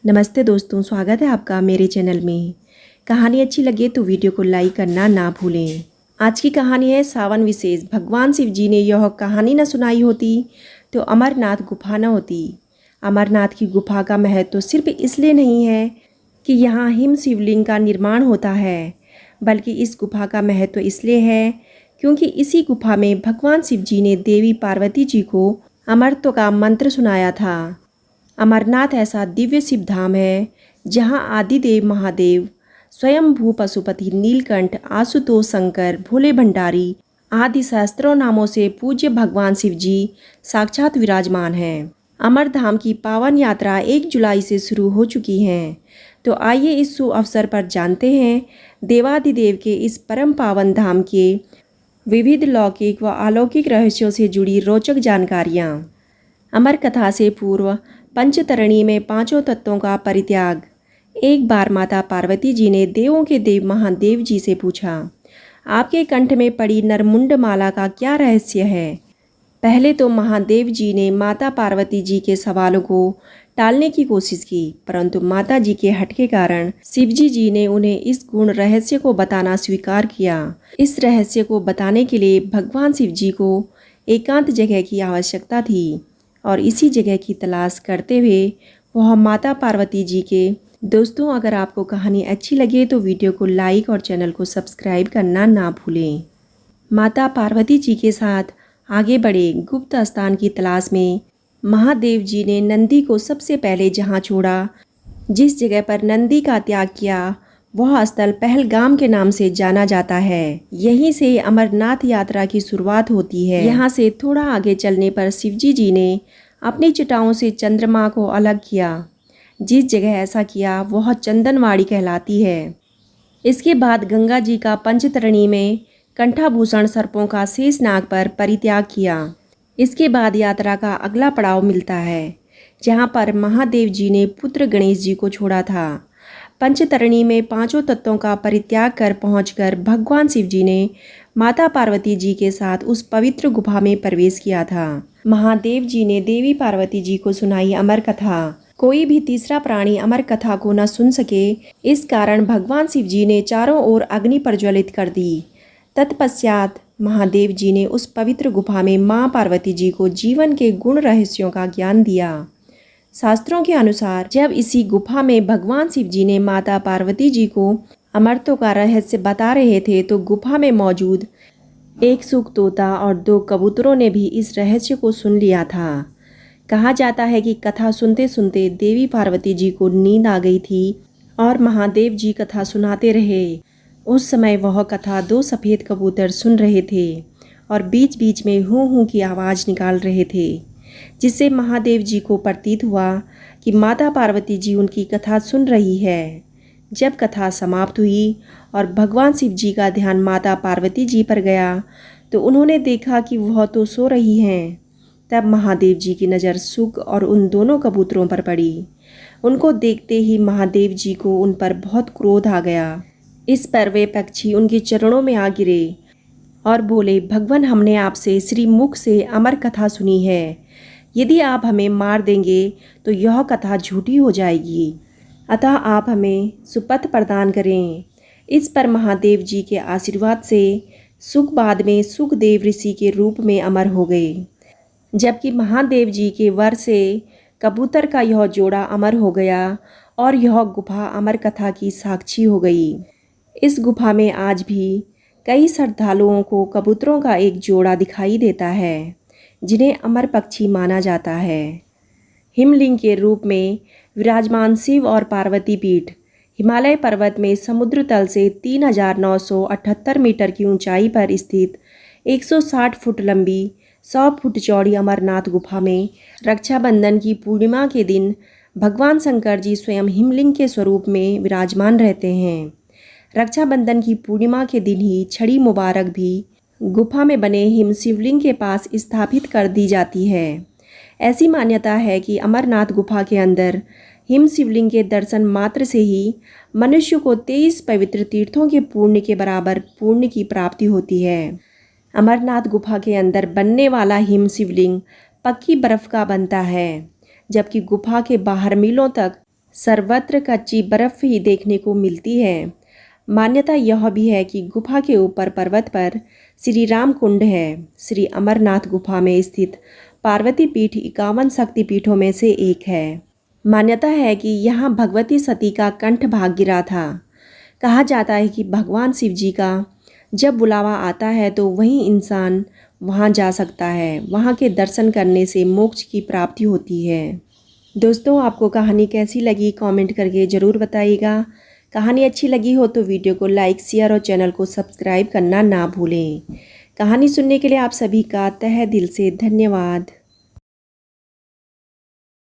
नमस्ते दोस्तों, स्वागत है आपका मेरे चैनल में। कहानी अच्छी लगे तो वीडियो को लाइक करना ना भूलें। आज की कहानी है सावन विशेष। भगवान शिव जी ने यह कहानी न सुनाई होती तो अमरनाथ गुफा न होती। अमरनाथ की गुफा का महत्व तो सिर्फ इसलिए नहीं है कि यहाँ हिम शिवलिंग का निर्माण होता है, बल्कि इस गुफा का महत्व इसलिए है क्योंकि इसी गुफा में भगवान शिव जी ने देवी पार्वती जी को अमरत्व का मंत्र सुनाया था। अमरनाथ ऐसा दिव्य शिव धाम है जहाँ आदिदेव महादेव, स्वयंभू पशुपति नीलकंठ, आशुतोष शंकर, भोले भंडारी आदि सहस्त्रों नामों से पूज्य भगवान शिव जी साक्षात विराजमान हैं। अमरधाम की पावन यात्रा 1 जुलाई से शुरू हो चुकी है। तो आइए इस शुभ अवसर पर जानते हैं देवादिदेव के इस परम पावन धाम के विविध लौकिक व अलौकिक रहस्यों से जुड़ी रोचक जानकारियाँ। अमर कथा से पूर्व पंचतरणी में 5 तत्वों का परित्याग। एक बार माता पार्वती जी ने देवों के देव महादेव जी से पूछा, आपके कंठ में पड़ी नरमुंड माला का क्या रहस्य है? पहले तो महादेव जी ने माता पार्वती जी के सवालों को टालने की कोशिश की, परंतु माता जी के हट के कारण शिवजी जी ने उन्हें इस गुण रहस्य को बताना स्वीकार किया। इस रहस्य को बताने के लिए भगवान शिव जी को एकांत जगह की आवश्यकता थी और इसी जगह की तलाश करते हुए वह माता पार्वती जी के। दोस्तों, अगर आपको कहानी अच्छी लगे तो वीडियो को लाइक और चैनल को सब्सक्राइब करना ना भूलें। माता पार्वती जी के साथ आगे बढ़े गुप्त स्थान की तलाश में महादेव जी ने नंदी को सबसे पहले जहाँ छोड़ा, जिस जगह पर नंदी का त्याग किया, वह स्थल पहलगाम के नाम से जाना जाता है। यहीं से अमरनाथ यात्रा की शुरुआत होती है। यहाँ से थोड़ा आगे चलने पर शिवजी जी ने अपनी जटाओं से चंद्रमा को अलग किया। जिस जगह ऐसा किया वह चंदनवाड़ी कहलाती है। इसके बाद गंगा जी का पंचतरणी में कंठाभूषण सर्पों का शेषनाग पर परित्याग किया। इसके बाद यात्रा का अगला पड़ाव मिलता है, जहाँ पर महादेव जी ने पुत्र गणेश जी को छोड़ा था। पंचतरणी में 5 तत्वों का परित्याग कर पहुंचकर भगवान शिव जी ने माता पार्वती जी के साथ उस पवित्र गुफा में प्रवेश किया था। महादेव जी ने देवी पार्वती जी को सुनाई अमर कथा। कोई भी तीसरा प्राणी अमर कथा को न सुन सके, इस कारण भगवान शिव जी ने चारों ओर अग्नि प्रज्वलित कर दी। तत्पश्चात महादेव जी ने उस पवित्र गुफा में माँ पार्वती जी को जीवन के गुण रहस्यों का ज्ञान दिया। शास्त्रों के अनुसार जब इसी गुफा में भगवान शिव जी ने माता पार्वती जी को अमरत्व का रहस्य बता रहे थे तो गुफा में मौजूद एक सूख तोता और 2 कबूतरों ने भी इस रहस्य को सुन लिया था। कहा जाता है कि कथा सुनते सुनते देवी पार्वती जी को नींद आ गई थी और महादेव जी कथा सुनाते रहे। उस समय वह कथा 2 सफ़ेद कबूतर सुन रहे थे और बीच बीच में हूँ हूँ की आवाज़ निकाल रहे थे, जिससे महादेव जी को प्रतीत हुआ कि माता पार्वती जी उनकी कथा सुन रही है। जब कथा समाप्त हुई और भगवान शिव जी का ध्यान माता पार्वती जी पर गया तो उन्होंने देखा कि वह तो सो रही हैं। तब महादेव जी की नज़र सुख और उन दोनों कबूतरों पर पड़ी। उनको देखते ही महादेव जी को उन पर बहुत क्रोध आ गया। इस पर वे पक्षी उनके चरणों में आ गिरे और बोले, भगवान, हमने आपसे श्रीमुख से अमर कथा सुनी है। यदि आप हमें मार देंगे तो यह कथा झूठी हो जाएगी, अतः आप हमें सुपथ प्रदान करें। इस पर महादेव जी के आशीर्वाद से सुख बाद में सुखदेव ऋषि के रूप में अमर हो गए, जबकि महादेव जी के वर से कबूतर का यह जोड़ा अमर हो गया और यह गुफा अमर कथा की साक्षी हो गई। इस गुफा में आज भी कई श्रद्धालुओं को कबूतरों का एक जोड़ा दिखाई देता है, जिन्हें अमर पक्षी माना जाता है। हिमलिंग के रूप में विराजमान शिव और पार्वती पीठ हिमालय पर्वत में समुद्र तल से 3978 मीटर की ऊंचाई पर स्थित 160 फुट लंबी 100 फुट चौड़ी अमरनाथ गुफा में रक्षाबंधन की पूर्णिमा के दिन भगवान शंकर जी स्वयं हिमलिंग के स्वरूप में विराजमान रहते हैं। रक्षाबंधन की पूर्णिमा के दिन ही छड़ी मुबारक भी गुफा में बने हिम शिवलिंग के पास स्थापित कर दी जाती है। ऐसी मान्यता है कि अमरनाथ गुफा के अंदर हिम शिवलिंग के दर्शन मात्र से ही मनुष्य को 23 पवित्र तीर्थों के पुण्य के बराबर पुण्य की प्राप्ति होती है। अमरनाथ गुफा के अंदर बनने वाला हिम शिवलिंग पक्की बर्फ का बनता है, जबकि गुफा के बाहर मीलों तक सर्वत्र कच्ची बर्फ ही देखने को मिलती है। मान्यता यह भी है कि गुफा के ऊपर पर्वत पर श्री राम कुंड है। श्री अमरनाथ गुफा में स्थित पार्वती पीठ 51 शक्तिपीठों में से एक है। मान्यता है कि यहाँ भगवती सती का कंठ भाग गिरा था। कहा जाता है कि भगवान शिव जी का जब बुलावा आता है तो वही इंसान वहाँ जा सकता है। वहाँ के दर्शन करने से मोक्ष की प्राप्ति होती है। दोस्तों, आपको कहानी कैसी लगी कमेंट करके ज़रूर बताइएगा। कहानी अच्छी लगी हो तो वीडियो को लाइक, शेयर और चैनल को सब्सक्राइब करना ना भूलें। कहानी सुनने के लिए आप सभी का तहे दिल से धन्यवाद।